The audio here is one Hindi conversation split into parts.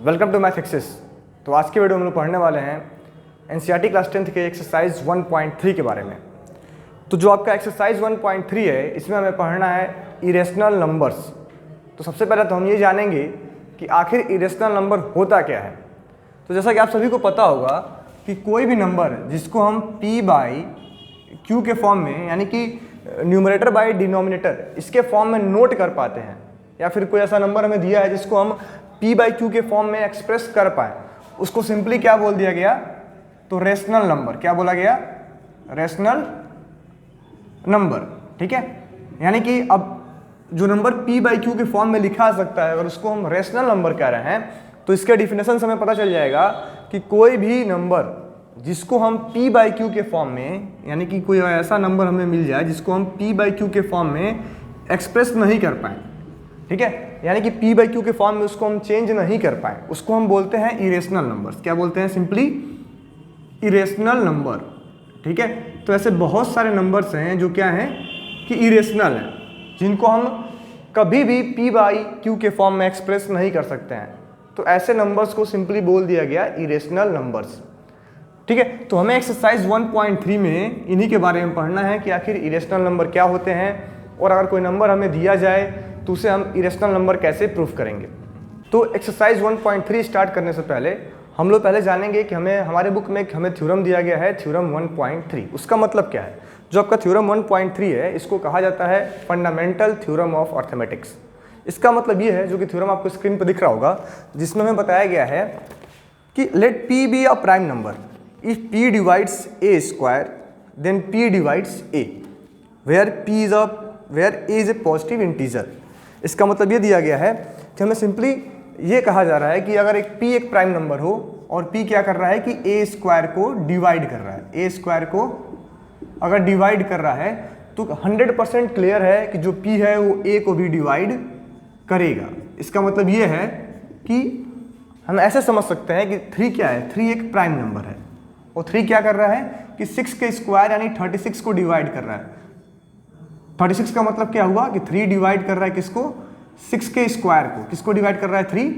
Welcome to math access. तो आज की वीडियो में हम लोग पढ़ने वाले हैं एनसीईआरटी क्लास 10th के एक्सरसाइज 1.3 के बारे में। तो जो आपका एक्सरसाइज 1.3 है, इसमें हमें पढ़ना है इरेशनल नंबर्स। तो सबसे पहले तो हम ये जानेंगे कि आखिर इरेशनल नंबर होता क्या है। तो जैसा कि आप सभी को पता होगा कि कोई भी नंबर जिसको हम p बाई क्यू के फॉर्म में, यानी कि न्यूमरेटर बाई डिनोमिनेटर, इसके फॉर्म में नोट कर पाते हैं, या फिर कोई ऐसा नंबर हमें दिया है जिसको हम p बाई क्यू के फॉर्म में एक्सप्रेस कर पाए, उसको सिंपली क्या बोल दिया गया? तो रेशनल नंबर। क्या बोला गया? Rational number. ठीक है, यानी कि अब जो नंबर p बाई क्यू के फॉर्म में लिखा जा सकता है, अगर उसको हम रेशनल नंबर कह रहे हैं, तो इसके डिफिनेशन से हमें पता चल जाएगा कि कोई भी नंबर जिसको हम p बाई क्यू के फॉर्म में, यानी कि कोई ऐसा नंबर हमें मिल जाए जिसको हम p बाई क्यू के फॉर्म में एक्सप्रेस नहीं कर पाए, ठीक है, यानी कि p बाई क्यू के फॉर्म में उसको हम चेंज नहीं कर पाए, उसको हम बोलते हैं इरेशनल नंबर्स। क्या बोलते हैं? Simply irrational number. ठीक है, तो ऐसे बहुत सारे नंबर्स हैं जो क्या हैं कि इरेशनल हैं, जिनको हम कभी भी p बाई क्यू के फॉर्म में एक्सप्रेस नहीं कर सकते हैं। तो ऐसे नंबर्स को सिंपली बोल दिया गया इरेशनल नंबर्स। ठीक है, तो हमें एक्सरसाइज 1.3 में इन्हीं के बारे में पढ़ना है कि आखिर इरेशनल नंबर क्या होते हैं, और अगर कोई नंबर हमें दिया जाए तो उसे हम इरेशनल नंबर कैसे प्रूफ करेंगे। तो एक्सरसाइज 1.3 स्टार्ट करने से पहले हम लोग पहले जानेंगे कि हमारे बुक में हमें थ्योरम दिया गया है, थ्योरम 1.3। उसका मतलब क्या है? जो आपका थ्योरम 1.3 है, इसको कहा जाता है फंडामेंटल थ्योरम ऑफ अर्थमेटिक्स। इसका मतलब ये है, जो कि थ्योरम आपको स्क्रीन पर दिख रहा होगा, जिसमें हमें बताया गया है कि let p be a prime number if p divides a square then p divides a where a is a positive integer। इसका मतलब ये दिया गया है कि हमें सिंपली ये कहा जा रहा है कि अगर एक p एक प्राइम नंबर हो और p क्या कर रहा है कि a स्क्वायर को डिवाइड कर रहा है, a स्क्वायर को अगर डिवाइड कर रहा है तो 100% क्लियर है कि जो p है वो a को भी डिवाइड करेगा। इसका मतलब ये है कि हम ऐसे समझ सकते हैं कि 3 क्या है? 3 एक प्राइम नंबर है, और 3 क्या कर रहा है कि 6 के स्क्वायर यानी 36 को डिवाइड कर रहा है। 36 का मतलब क्या हुआ कि 3 डिवाइड कर रहा है किसको? 6 के स्क्वायर को। किसको डिवाइड कर रहा है? 3।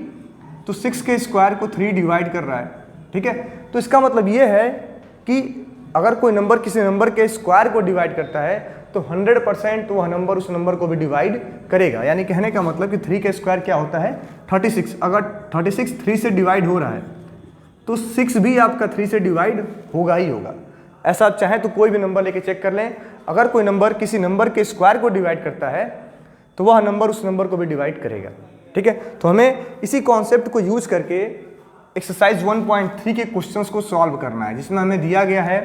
तो 6 के स्क्वायर को 3 डिवाइड कर रहा है। ठीक है, तो इसका मतलब ये है कि अगर कोई नंबर किसी नंबर के स्क्वायर को डिवाइड करता है तो 100% वह नंबर उस नंबर को भी डिवाइड करेगा। यानी कहने का मतलब कि 3 का स्क्वायर क्या होता है? 36। अगर 36 3 से डिवाइड हो रहा है तो 6 भी आपका 3 से डिवाइड होगा ही होगा। ऐसा आप चाहें तो कोई भी नंबर लेके चेक कर लें, अगर कोई नंबर किसी नंबर के स्क्वायर को डिवाइड करता है तो वह नंबर उस नंबर को भी डिवाइड करेगा। ठीक है, तो हमें इसी कॉन्सेप्ट को यूज करके एक्सरसाइज 1.3 के क्वेश्चंस को सॉल्व करना है, जिसमें हमें दिया गया है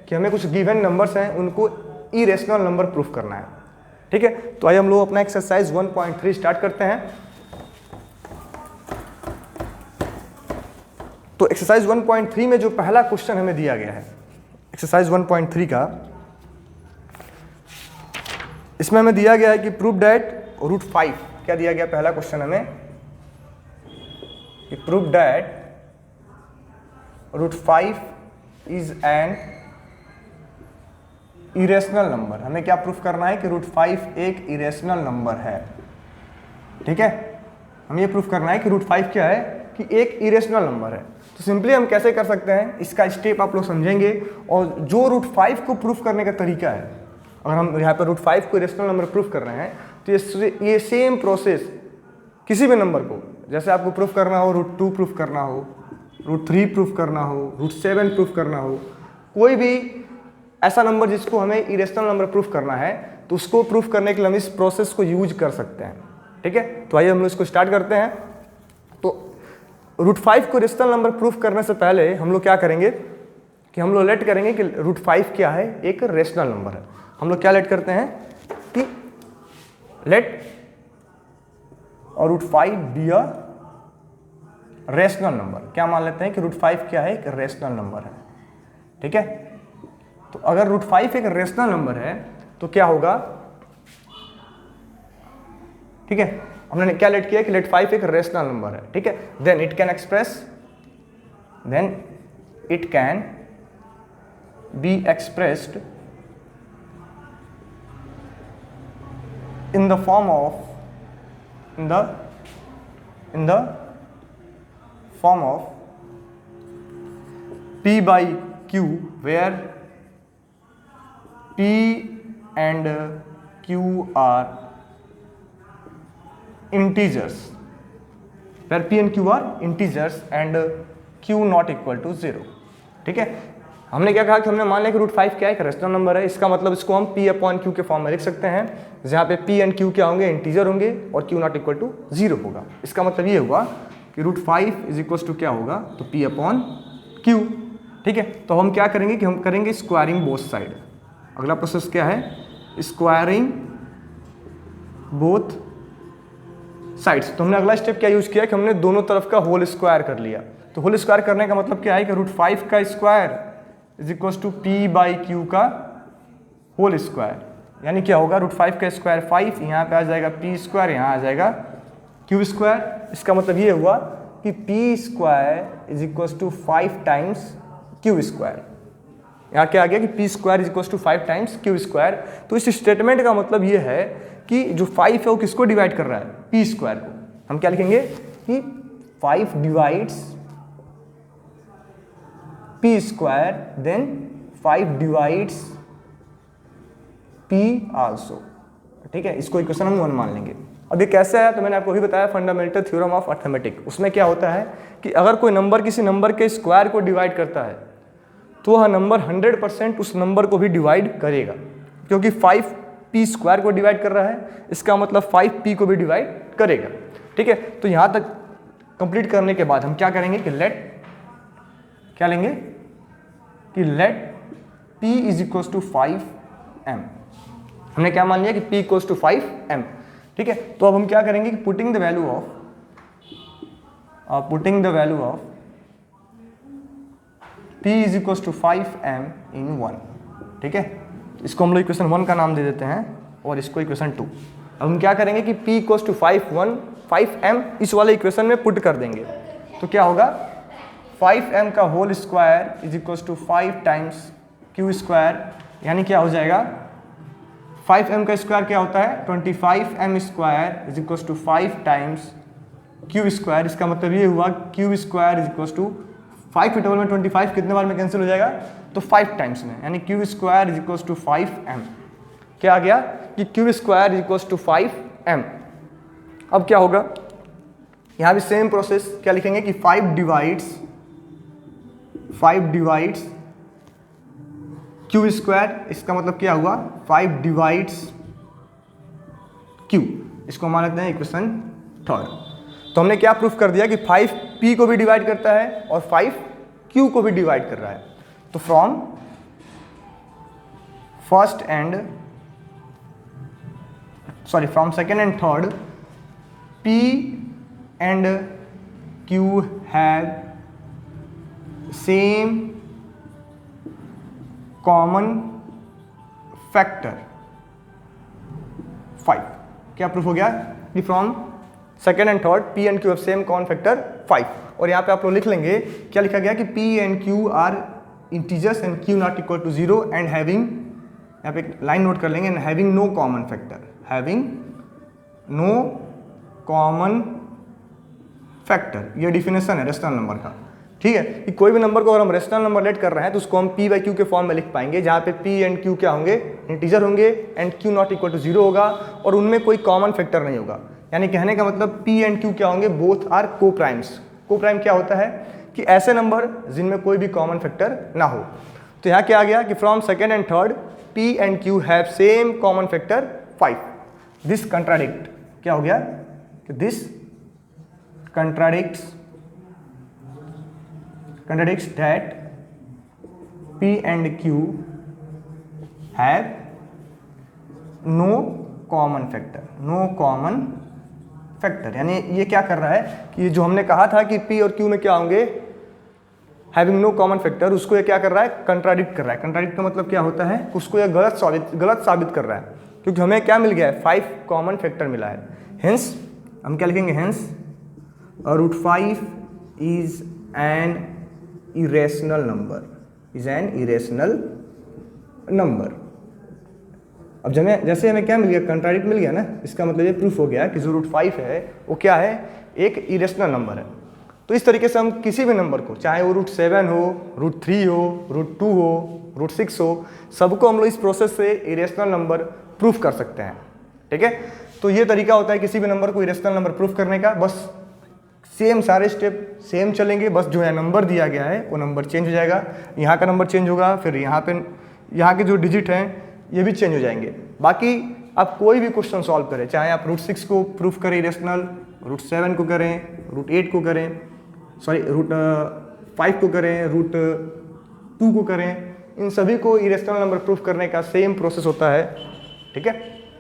कि हमें कुछ गिवन नंबर्स हैं, उनको इरेशनल नंबर प्रूफ करना है। ठीक है, तो आइए हम लोग अपना एक्सरसाइज 1.3 स्टार्ट करते हैं। तो एक्सरसाइज 1.3 में जो पहला क्वेश्चन हमें दिया गया है, एक्सरसाइज 1.3 का, इसमें हमें दिया गया है कि प्रूव दैट √5। क्या दिया गया पहला क्वेश्चन हमें? कि prove that √5 is an irrational number. हमें क्या प्रूफ करना है कि √5 एक इरेशनल नंबर है। ठीक है, हमें ये प्रूफ करना है कि √5 क्या है कि एक इरेशनल नंबर है। तो सिंपली हम कैसे कर सकते हैं, इसका स्टेप आप लोग समझेंगे, और जो √5 को प्रूफ करने का तरीका है, अगर हम यहाँ पर √5 को इरेशनल नंबर प्रूफ कर रहे हैं तो ये सेम प्रोसेस किसी भी नंबर को, जैसे आपको प्रूफ करना हो √2 प्रूफ करना हो, √3 प्रूफ करना हो, √7 प्रूफ करना हो, कोई भी ऐसा नंबर जिसको हमें इरेशनल नंबर प्रूफ करना है, तो उसको प्रूफ करने के लिए हम इस प्रोसेस को यूज कर सकते हैं। ठीक है, तो आइए हम लोग इसको स्टार्ट करते हैं। तो √5 को रेशनल नंबर प्रूफ करने से पहले हम लोग क्या करेंगे कि हम लोग लेट करेंगे कि √5 क्या है? एक रेशनल नंबर है। हम लोग क्या लेट करते हैं कि लेट और √5 बी अ रेशनल नंबर। क्या मान लेते हैं कि √5 क्या है? एक रेशनल नंबर है। ठीक है, तो अगर √5 एक रेशनल नंबर है तो क्या होगा? ठीक है, हमने क्या लेट किया कि लेट 5 एक रेशनल नंबर है। ठीक है, then it can be expressed in the form of p by q where p and q are integers, where p and q are integers and q not equal to 0। ठीक है, हमने क्या कहा कि हमने मान लिया कि √5 क्या है, एक रेशनल नंबर है। इसका मतलब इसको हम p अपॉन q के फॉर्म में लिख सकते हैं, जहाँ पे p एंड q क्या होंगे, इंटीजर होंगे और q नॉट इक्वल टू 0 होगा। इसका मतलब ये हुआ कि √5 इज इक्वल टू क्या होगा, तो p अपॉन q। ठीक है, तो हम क्या करेंगे कि हम करेंगे स्क्वायरिंग बोथ साइड। अगला प्रोसेस क्या है, स्क्वायरिंग बोथ साइड्स। तो हमने अगला स्टेप क्या यूज किया कि हमने दोनों तरफ का होल स्क्वायर कर लिया। तो होल स्क्वायर करने का मतलब क्या है कि √5 का square is equal to p by q का होल स्क्वायर, यानी क्या होगा, √5 का स्क्वायर 5, यहाँ पे आ जाएगा p स्क्वायर, यहाँ आ जाएगा q स्क्वायर। इसका मतलब ये हुआ कि p square is equal to 5 times q square. यहाँ क्या आ गया कि p square is equal to 5 times q square. तो इस स्टेटमेंट का मतलब ये है कि जो 5 है वो किसको डिवाइड कर रहा है, p स्क्वायर को। हम क्या लिखेंगे कि 5 divides p square, then 5 divides p also. ठीक है, इसको इक्वेशन हम 1 मान लेंगे। अब ये कैसे है, तो मैंने आपको भी बताया फंडामेंटल थ्योरम ऑफ अर्थमेटिक। उसमें क्या होता है कि अगर कोई नंबर किसी नंबर के स्क्वायर को डिवाइड करता है तो वह नंबर 100% उस नंबर को भी डिवाइड करेगा, क्योंकि 5 p स्क्वायर को डिवाइड कर रहा है, इसका मतलब 5p को भी डिवाइड करेगा। ठीक है, तो यहाँ तक कंप्लीट करने के बाद हम क्या करेंगे कि लेट क्या लेंगे कि let p is equal to 5m। हमने क्या मान लिया कि p इक्वल टू 5m। ठीक है, तो अब हम क्या करेंगे कि putting the value of p is equal to 5m in 1। ठीक है, इसको हम लोग इक्वेशन 1 का नाम दे देते हैं और इसको इक्वेशन 2। अब हम क्या करेंगे कि p इक्वल टू 5m इस वाले इक्वेशन में पुट कर देंगे। तो क्या होगा, 5m का whole square is equal to 5 times q square, यानी क्या हो जाएगा, 5m का स्क्वायर क्या होता है, 25m square is equal to 5 times q square. इसका मतलब ये हुआ q square is equal to 5 के टेबल में 25 कितने बार में कैंसिल हो जाएगा, तो 5 टाइम्स में, यानी q square is equal to 5m। क्या आ गया कि q square is equal to 5m। अब क्या होगा, यहाँ भी सेम प्रोसेस क्या लिखेंगे कि 5 डिवाइड्स q स्क्वायर। इसका मतलब क्या हुआ, 5 डिवाइड्स q। इसको मान लेते हैं इक्वेशन 3। तो हमने क्या प्रूफ कर दिया कि 5p को भी डिवाइड करता है और 5q को भी डिवाइड कर रहा है। तो from second and third p and q have same common factor 5। क्या प्रूफ हो गया कि from second and third p and q have same common factor 5। और यहाँ पे आप लोग लिख लेंगे, क्या लिखा गया कि p and q are integers and q not equal to 0 and having, यहाँ पे लाइन नोट कर लेंगे, and having no common factor. ये डिफिनेशन है रेशनल नंबर का। ठीक है, कि कोई भी नंबर को अगर हम रेशनल नंबर लेट कर रहे हैं तो उसको हम p बाई क्यू के फॉर्म में लिख पाएंगे, जहाँ पे p एंड q क्या होंगे, इंटीजर होंगे, and q not equal to 0 होगा और उनमें कोई कॉमन फैक्टर नहीं होगा। यानी कहने का मतलब p एंड q क्या होंगे, बोथ आर को प्राइम्स। को प्राइम क्या होता है कि ऐसे नंबर जिनमें कोई भी कॉमन फैक्टर ना हो। तो यहाँ क्या आ गया कि from second and third p and q have same common factor 5। This contradict क्या हो गया कि this contradicts that p and q have no common factor। यानी ये क्या कर रहा है कि जो हमने कहा था कि p और q में क्या होंगे, हैविंग नो कॉमन फैक्टर, उसको ये क्या कर रहा है, कंट्राडिक्ट कर रहा है। कंट्राडिक्ट का मतलब क्या होता है, उसको ये गलत साबित कर रहा है, क्योंकि हमें क्या मिल गया है, 5 कॉमन फैक्टर मिला है। हेंस हम क्या लिखेंगे, hence √5 is an irrational number। अब जैसे हमें क्या मिल गया, कंट्राडिक्ट मिल गया ना, इसका मतलब ये प्रूफ हो गया कि जो √5 है वो क्या है, एक इरेशनल नंबर है। तो इस तरीके से हम किसी भी नंबर को, चाहे वो √7 हो, √3 हो, √2 हो, √6 हो, सबको हम लोग इस प्रोसेस से इरेशनल नंबर प्रूफ कर सकते हैं। ठीक है, तो ये तरीका होता है किसी भी नंबर को इरेशनल नंबर प्रूफ करने का। बस सेम सारे स्टेप सेम चलेंगे, बस जो है नंबर दिया गया है वो नंबर चेंज हो जाएगा, यहाँ का नंबर चेंज होगा, फिर यहाँ पे यहाँ के जो डिजिट हैं ये भी चेंज हो जाएंगे। बाकी आप कोई भी क्वेश्चन सॉल्व करें, चाहे आप √6 को प्रूफ करें इरेशनल, √7 को करें, √8 को करें, सॉरी √5 को करें, √2 को करें, इन सभी को इरेशनल नंबर प्रूफ करने का सेम प्रोसेस होता है। ठीक है,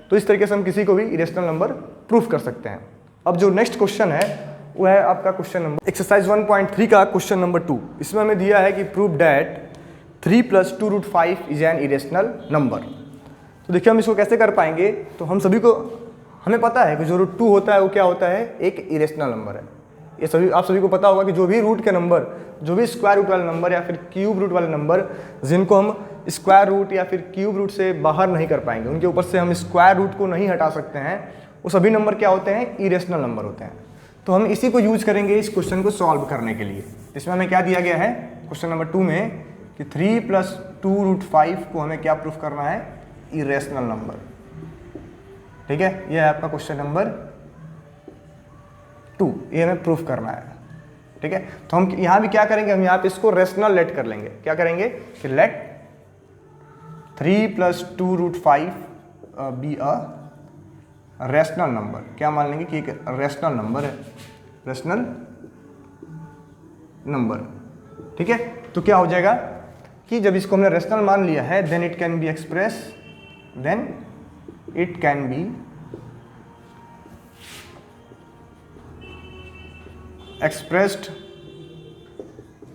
तो इस तरीके से हम किसी को भी इरेशनल नंबर प्रूफ कर सकते हैं। अब जो नेक्स्ट क्वेश्चन है वो है आपका क्वेश्चन नंबर एक्सरसाइज 1.3 का क्वेश्चन नंबर 2। इसमें हमें दिया है कि prove that 3 + 2√5 is an irrational number. तो देखिए हम इसको कैसे कर पाएंगे। तो हमें पता है कि जो √2 होता है वो क्या होता है, एक इरेशनल नंबर है। ये आप सभी को पता होगा कि जो भी रूट के नंबर, जो भी स्क्वायर रूट वाले नंबर या फिर क्यूब रूट वाले नंबर जिनको हम स्क्वायर रूट या फिर क्यूब रूट से बाहर नहीं कर पाएंगे, उनके ऊपर से हम स्क्वायर रूट को नहीं हटा सकते हैं, वो सभी नंबर क्या होते हैं, इरेशनल नंबर होते हैं। तो हम इसी को यूज करेंगे इस क्वेश्चन को सॉल्व करने के लिए। इसमें हमें क्या दिया गया है क्वेश्चन नंबर 2 में कि 3 + 2√5 को हमें क्या प्रूफ करना है, इरेशनल नंबर। ठीक है, यह है आपका क्वेश्चन नंबर 2, ये हमें प्रूफ करना है। ठीक है, तो हम यहाँ भी क्या करेंगे, हम यहाँ पे इसको रेशनल लेट कर लेंगे। क्या करेंगे कि let 3 + 2√5 be a rational number. क्या मान लेंगे कि एक रेशनल नंबर है, रेशनल नंबर। ठीक है, तो क्या हो जाएगा कि जब इसको हमने रेशनल मान लिया है, then it can be expressed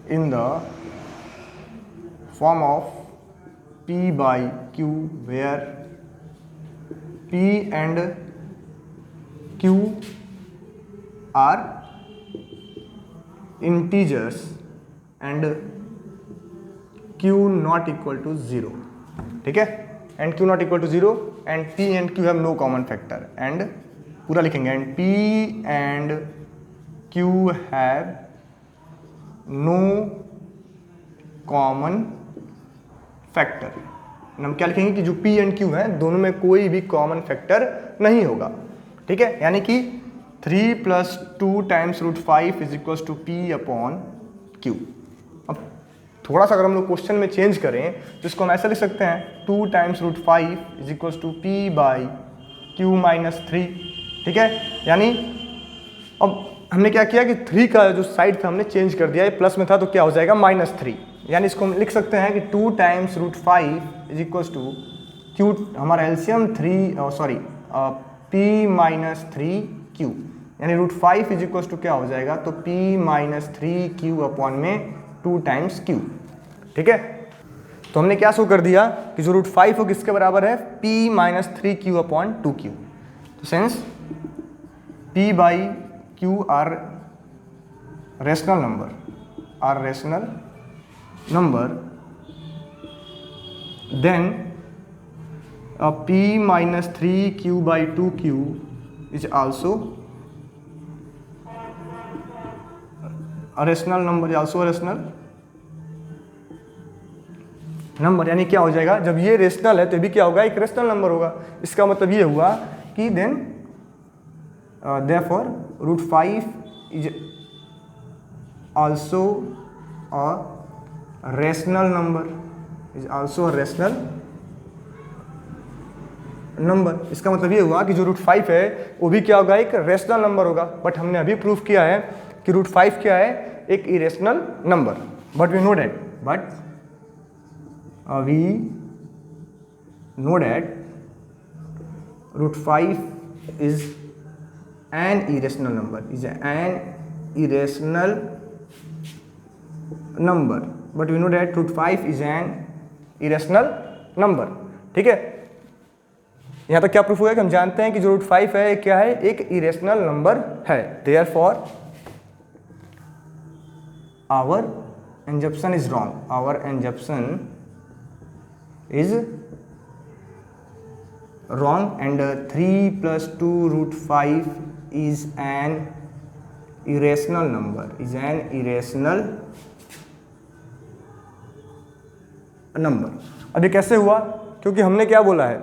in the form of P/Q, where P and Q are integers and Q not equal to 0. ठीक है, and Q not equal to 0 and P and Q have no common factor, and पूरा लिखेंगे and P and Q have no common factor। हम क्या लिखेंगे कि जो P and Q है दोनों में कोई भी कॉमन फैक्टर नहीं होगा। ठीक है, यानी कि 3 + 2 × √5 = P/Q। अब थोड़ा सा अगर हम लोग क्वेश्चन में चेंज करें तो इसको हम ऐसा लिख सकते हैं 2 × √5 = P/Q - 3। ठीक है, यानी अब हमने क्या किया कि 3 का जो साइड था हमने चेंज कर दिया, ये प्लस में था तो क्या हो जाएगा -3। यानी इसको हम लिख सकते हैं कि 2 × √5 = Q, हमारा एलसीएम P - 3Q, यानी √5 = क्या हो जाएगा, तो P - 3Q में 2 × Q। ठीक है, तो हमने क्या शो कर दिया कि जो √5 हो किसके बराबर है, P - 3Q/2Q। तो since P/Q are rational number, then P - 3Q/2Q is also a rational number. यानी क्या हो जाएगा, जब ये रेशनल है तो भी क्या होगा, एक रेशनल नंबर होगा। इसका मतलब ये हुआ कि then therefore √5 is also a rational number, इसका मतलब ये हुआ कि जो √5 है वो भी क्या होगा, एक रेशनल नंबर होगा। बट हमने अभी प्रूफ किया है कि √5 क्या है, एक irrational number. But we know that √5 is an irrational number, but we know that √5 is an irrational number। ठीक है, यहाँ तक क्या प्रूफ हुआ कि हम जानते हैं कि जो √5 है क्या है, एक इरेशनल नंबर है। Therefore our assumption is wrong, and 3 + 2√5 is an irrational number, is an irrational number. अब ये कैसे हुआ? क्योंकि हमने क्या बोला है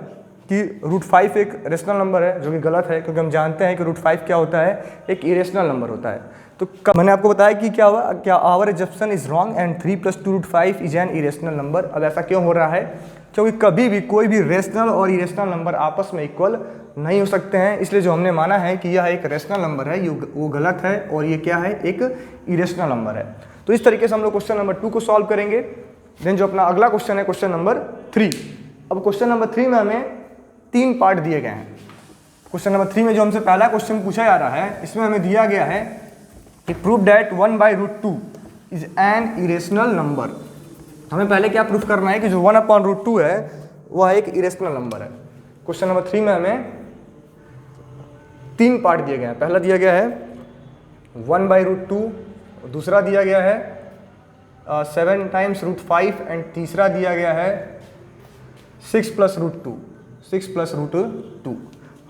कि √5 एक रेशनल नंबर है, जो कि गलत है, क्योंकि हम जानते हैं कि √5 क्या होता है, एक इरेशनल नंबर होता है। तो मैंने आपको बताया कि क्या हुआ, क्या our assumption is wrong and 3 + 2√5 is an irrational number. अब ऐसा क्यों हो रहा है? क्योंकि कभी भी कोई भी रेशनल और इरेशनल नंबर आपस में इक्वल नहीं हो सकते हैं, इसलिए जो हमने माना है कि यह एक रेशनल नंबर है, वो गलत है, और ये क्या है, एक इरेशनल नंबर है। तो इस तरीके से हम लोग क्वेश्चन नंबर 2 को सॉल्व करेंगे। देन जो अपना अगला क्वेश्चन है क्वेश्चन नंबर 3। अब क्वेश्चन नंबर 3 में हमें 3 पार्ट दिए गए हैं। क्वेश्चन नंबर 3 में जो हमसे पहला क्वेश्चन पूछा जा रहा है, इसमें हमें दिया गया है कि prove that 1/√2 is an irrational number. हमें पहले क्या प्रूफ करना है कि जो 1/√2 है वह एक इरेशनल नंबर है। क्वेश्चन नंबर 3 में हमें 3 पार्ट दिए गए हैं। पहला दिया गया है 1/√2, दूसरा दिया गया है 7 × √5 एंड तीसरा दिया गया है 6 + √2, 6 + √2।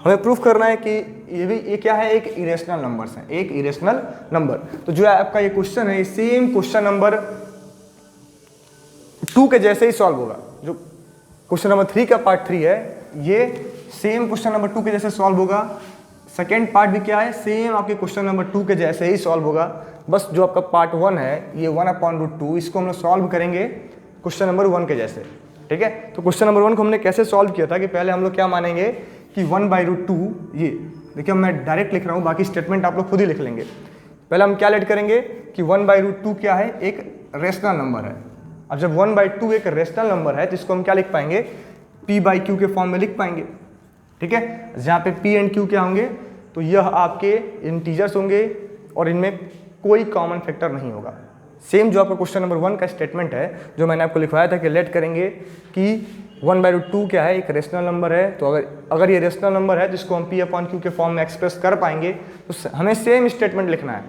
हमें प्रूफ करना है कि ये क्या है, एक इरेशनल नंबर्स है, एक इरेशनल नंबर। तो जो है आपका ये क्वेश्चन है, सेम क्वेश्चन नंबर 2 के जैसे ही सॉल्व होगा। जो क्वेश्चन नंबर 3 का पार्ट 3 है, ये सेम क्वेश्चन नंबर 2 के जैसे सॉल्व होगा। सेकेंड पार्ट भी क्या है, सेम आपके क्वेश्चन नंबर 2 के जैसे ही सॉल्व होगा। बस जो आपका पार्ट 1 है, ये 1/√2, इसको हम लोग सॉल्व करेंगे क्वेश्चन नंबर 1 के जैसे। ठीक है, तो क्वेश्चन नंबर 1 को हमने कैसे सॉल्व किया था कि पहले हम लोग क्या मानेंगे कि 1/√2, ये देखिए मैं डायरेक्ट लिख रहा हूँ, बाकी स्टेटमेंट आप लोग खुद ही लिख लेंगे। पहले हम क्या लेट करेंगे कि 1/√2 क्या है, एक रेशनल नंबर है। अब जब 1/2 एक रेशनल नंबर है तो इसको हम क्या लिख पाएंगे, p/q के फॉर्म में लिख पाएंगे। ठीक है, जहाँ पे p एंड q क्या होंगे, तो यह आपके इंटीजर्स होंगे और इनमें कोई कॉमन फैक्टर नहीं होगा। सेम जो आपका क्वेश्चन नंबर 1 का स्टेटमेंट है, जो मैंने आपको लिखवाया था कि लेट करेंगे कि 1/√2 क्या है, एक रेशनल नंबर है। तो अगर ये रेशनल नंबर है जिसको हम p/q के फॉर्म में एक्सप्रेस कर पाएंगे, तो हमें सेम स्टेटमेंट लिखना है।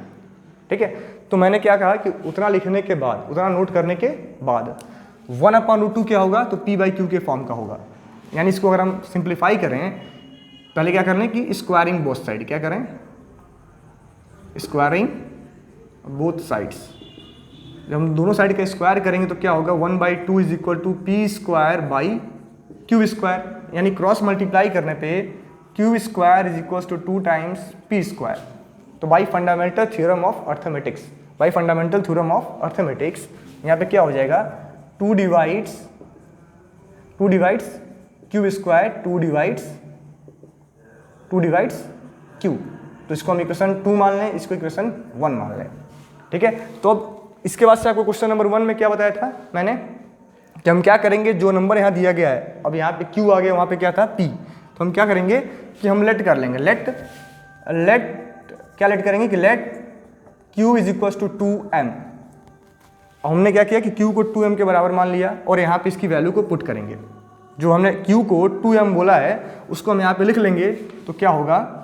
ठीक है, तो मैंने क्या कहा कि उतना लिखने के बाद, उतना नोट करने के बाद 1/√2 क्या होगा, तो p/q के फॉर्म का होगा। यानी इसको अगर हम सिंप्लीफाई करें, पहले क्या करना है कि स्क्वायरिंग बोथ साइड, क्या करें, स्क्वायरिंग बोथ साइड्स। जब हम दोनों साइड का स्क्वायर करेंगे तो क्या होगा, 1/2 इज इक्वल टू p²/q², यानी क्रॉस मल्टीप्लाई करने पे q² is equal to 2 × p²। तो by fundamental theorem of arithmetics, यहाँ पे क्या हो जाएगा, 2 डिवाइड्स q², 2 डिवाइड्स q। तो इसको हम इक्वेशन 2 मान लें, इसको इक्वेशन 1 मान लें। ठीक है, तो अब इसके बाद से आपको क्वेश्चन नंबर 1 में क्या बताया था मैंने कि हम क्या करेंगे, जो नंबर यहाँ दिया गया है, अब यहाँ पे q आ गया, वहाँ पे क्या था p, तो हम क्या करेंगे कि हम लेट कर लेंगे, क्या लेट करेंगे कि let q is equal to 2m। हमने क्या किया कि q को 2m के बराबर मान लिया और यहाँ पे इसकी वैल्यू को पुट करेंगे। जो हमने q को 2m बोला है उसको हम यहाँ पे लिख लेंगे, तो क्या होगा,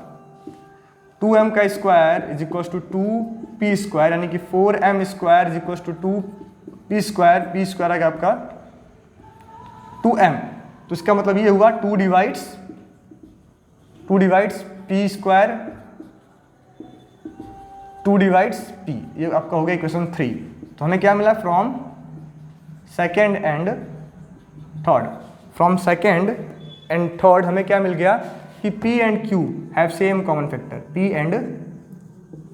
2m का square is equal to 2p², यानी कि 4m² is equal to 2p², p² आ गया आपका 2m। तो इसका मतलब ये हुआ 2 डिवाइड्स p², 2 डिवाइड्स p, ये आपका हो गया इक्वेशन 3। तो हमें क्या मिला, फ्रॉम सेकेंड एंड थर्ड हमें क्या मिल गया कि p and q have same common factor, p and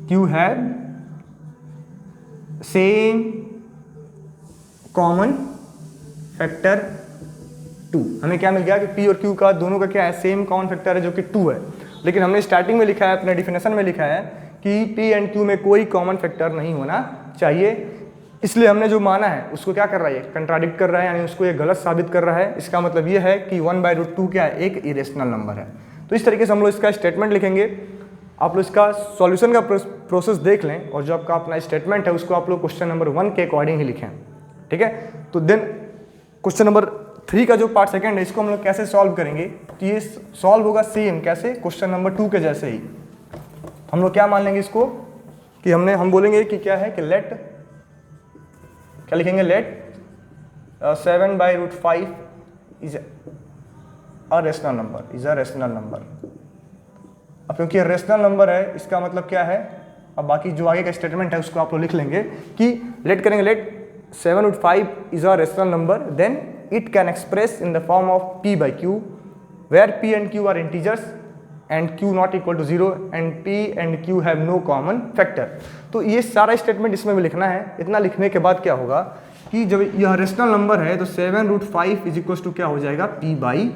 q have same common factor 2। हमें क्या मिल गया कि p और q का दोनों का क्या है, सेम कॉमन फैक्टर है जो कि 2 है। लेकिन हमने स्टार्टिंग में लिखा है, अपने डिफिनेशन में लिखा है कि p एंड q में कोई कॉमन फैक्टर नहीं होना चाहिए, इसलिए हमने जो माना है उसको क्या कर रहा है, कंट्राडिक्ट कर रहा है, यानी उसको ये गलत साबित कर रहा है। इसका मतलब ये है कि 1/√2 क्या है, एक इरेशनल नंबर है। तो इस तरीके से हम लोग इसका स्टेटमेंट लिखेंगे। आप लोग इसका सॉल्यूशन का प्रोसेस देख लें और जो आपका अपना स्टेटमेंट है उसको आप लोग क्वेश्चन नंबर 1 के अकॉर्डिंग ही लिखें। ठीक है, तो देन क्वेश्चन नंबर 3 का जो पार्ट सेकेंड है, इसको हम लोग कैसे सॉल्व करेंगे, तो ये सॉल्व होगा सेम कैसे, क्वेश्चन नंबर 2 के जैसे ही। हम लोग क्या मान लेंगे इसको कि हम बोलेंगे कि क्या है कि क्या लिखेंगे, let 7/√5 is a rational number, अब क्योंकि रेशनल नंबर है, इसका मतलब क्या है अब बाकी जो आगे का स्टेटमेंट है उसको आप लोग लिख लेंगे कि लेट करेंगे, let 7/5 is a rational number, then it can express in the form of p by q where p and q are integers and q not equal to 0 and p and q have no common factor. तो ये सारा स्टेटमेंट इसमें भी लिखना है। इतना लिखने के बाद क्या होगा कि जब यह रेशनल नंबर है तो 7/5 इज इक्वल टू क्या हो जाएगा, p by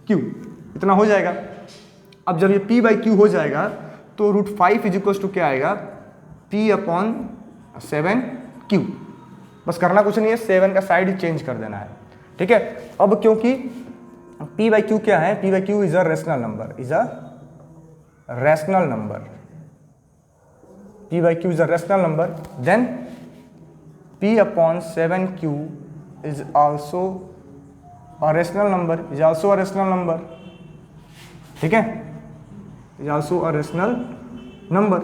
q, इतना हो जाएगा। अब जब ये p by q हो जाएगा तो √5 इज इक्वल टू क्या आएगा, p/7q। बस करना कुछ नहीं है, 7 का साइड चेंज कर देना है, ठीक है। अब क्योंकि p by q क्या है, p by q is a rational number, is a rational number, p by q is a rational number, then p/7q is also a rational number, is also a rational number, ठीक है, is also a rational number.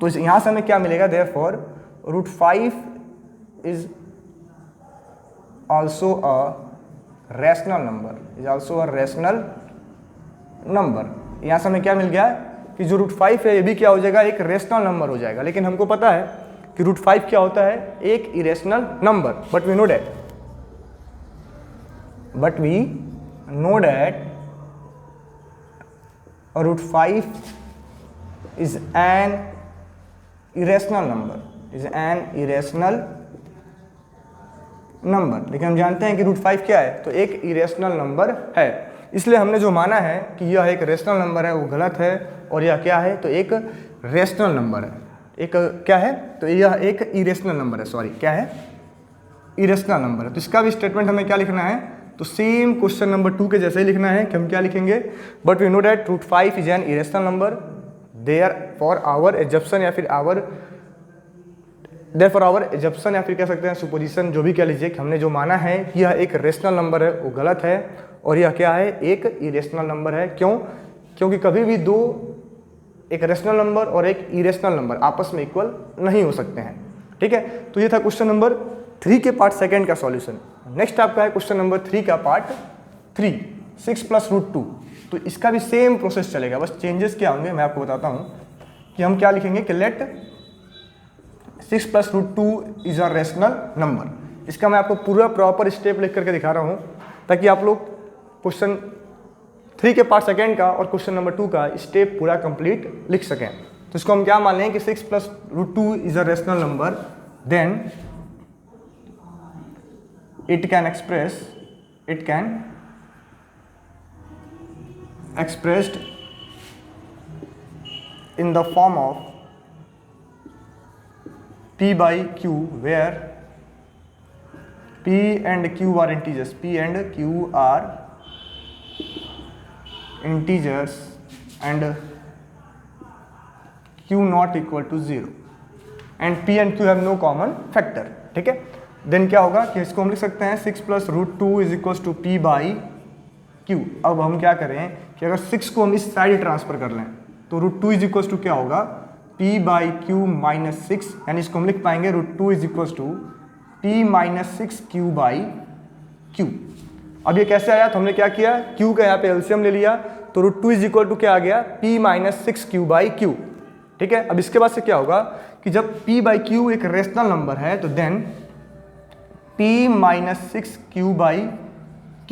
तो यहाँ से हमें क्या मिलेगा, therefore √5 is also a rational number, is also a rational number. यहाँ से हमें क्या मिल गया कि जो √5 है ये भी क्या हो जाएगा, एक रेशनल नंबर हो जाएगा। लेकिन हमको पता है कि √5 क्या होता है, एक irrational number, but we know that √5 is an irrational number, is an irrational number। लेकिन हम जानते हैं कि √5 क्या है, तो एक इरेशनल नंबर है। इसलिए हमने जो माना है कि यह एक रेशनल नंबर है वो गलत है, और यह क्या है, तो एक रेशनल नंबर है। एक क्या है, तो यह एक इरेशनल नंबर है, सॉरी क्या है, इरेशनल नंबर है। तो इसका भी स्टेटमेंट हमें क्या लिखना है, तो सेम क्वेश्चन नंबर 2 के जैसे ही लिखना है कि हम क्या लिखेंगे, but we know that √5 is an irrational number, therefore our assumption या फिर कह सकते हैं सुपोजिशन, जो भी कह लीजिए, कि हमने जो माना है कि यह एक रेशनल नंबर है वो गलत है, और यह क्या है, एक इरेशनल नंबर है। क्यों, क्योंकि कभी भी दो, एक रेशनल नंबर और एक इरेशनल नंबर आपस में इक्वल नहीं हो सकते हैं, ठीक है। तो ये था क्वेश्चन नंबर 3 के पार्ट सेकेंड का सॉल्यूशन। नेक्स्ट आपका है क्वेश्चन नंबर 3 का पार्ट 3, 6 + √2। तो इसका भी सेम प्रोसेस चलेगा, बस चेंजेस क्या होंगे मैं आपको बताता हूँ कि हम क्या लिखेंगे कि let 6 + √2 is a rational number. इसका मैं आपको पूरा प्रॉपर स्टेप लिख करके दिखा रहा हूँ ताकि आप लोग क्वेश्चन 3 के पार्ट सेकेंड का और क्वेश्चन नंबर 2 का स्टेप पूरा कंप्लीट लिख सकें। तो इसको हम क्या मान लें कि 6 + √2 is a rational number, then it can expressed in the form of p by q where p and q are integers, and q not equal to 0 and p and q have no common factor, ठीक है। देन क्या होगा कि इसको हम लिख सकते हैं 6 + √2 is equal to p by q। अब हम क्या करें कि अगर 6 को हम इस साइड ट्रांसफर कर लें तो √2 इज इक्वल टू क्या होगा, p by q - 6, यानी इसको हम लिख पाएंगे √2 is equal to p - 6q by q। अब ये कैसे आया, तो हमने क्या किया, q का यहाँ पे एलसीएम ले लिया, तो √2 इज इक्वल टू क्या आ गया, p - 6q by q, ठीक है। अब इसके बाद से क्या होगा कि जब p by q एक रेशनल नंबर है तो then p - 6q by q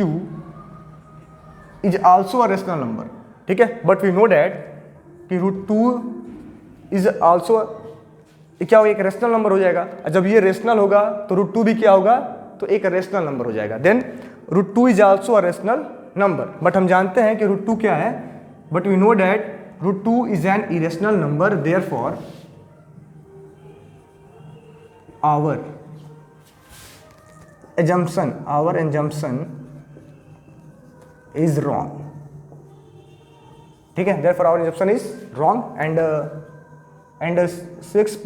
is also a rational number, ठीक है। बट वी नो डैट कि √2 इज आल्सो क्या होगा, एक रेशनल नंबर हो जाएगा। जब ये रेशनल होगा तो √2 भी क्या होगा, तो एक रेशनल नंबर हो जाएगा। Then √2 is also a rational number, but हम जानते हैं कि √2 क्या है, but we know that √2 is an irrational number, therefore our assumption is wrong, ठीक है। therefore our assumption is wrong and 6 +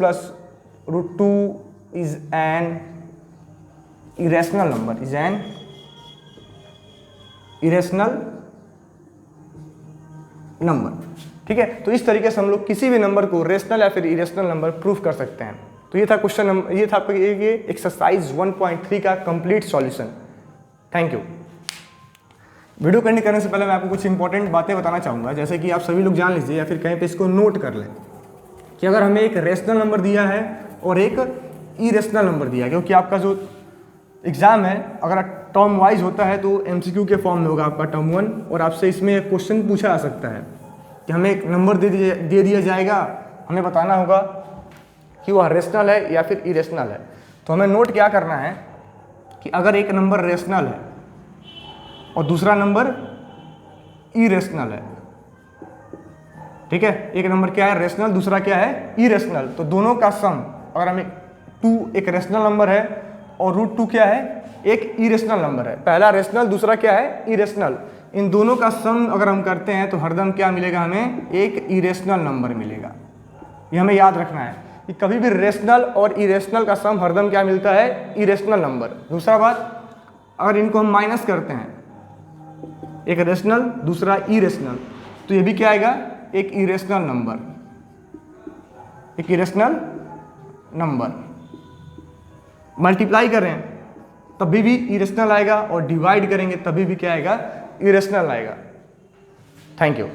√2 is an irrational number, ठीक है। तो इस तरीके से हम लोग किसी भी नंबर को रेशनल या फिर इरेशनल नंबर प्रूफ कर सकते हैं। तो ये था क्वेश्चन नंबर, ये था आपका ये एक्सरसाइज 1.3 का complete solution. Thank you. Video continue करने से पहले मैं आपको कुछ इंपॉर्टेंट बातें बताना चाहूँगा, जैसे कि आप सभी लोग जान लीजिए या फिर कहीं पे इसको नोट कर लें कि अगर हमें एक रेशनल नंबर दिया है और एक इरेशनल नंबर दिया है, क्योंकि आपका जो एग्ज़ाम है अगर टर्म वाइज होता है तो MCQ के फॉर्म में होगा आपका टर्म 1, और आपसे इसमें एक क्वेश्चन पूछा जा सकता है कि हमें एक नंबर दे दिया जाएगा, हमें बताना होगा कि वह रेशनल है या फिर इरेशनल है। तो हमें नोट क्या करना है कि अगर एक नंबर रेशनल है और दूसरा नंबर इरेशनल है, ठीक है, एक नंबर क्या है रेशनल, दूसरा क्या है इरेशनल, तो दोनों का सम अगर हमें 2 एक रेशनल नंबर है और √2 क्या है एक इरेशनल नंबर है, पहला रेशनल दूसरा क्या है इरेशनल, इन दोनों का सम अगर हम करते हैं तो हरदम क्या मिलेगा, हमें एक इरेशनल नंबर मिलेगा। ये हमें याद रखना है कि कभी भी रेशनल और इरेशनल का सम हरदम क्या मिलता है, इरेशनल नंबर। दूसरा बात, अगर इनको हम माइनस करते हैं, एक रेशनल दूसरा इरेशनल, तो ये भी क्या आएगा, एक इरेशनल नंबर, एक इरेशनल नंबर। मल्टीप्लाई करें तभी भी इरेशनल आएगा और डिवाइड करेंगे तभी भी क्या आएगा, इरेशनल आएगा। Thank you.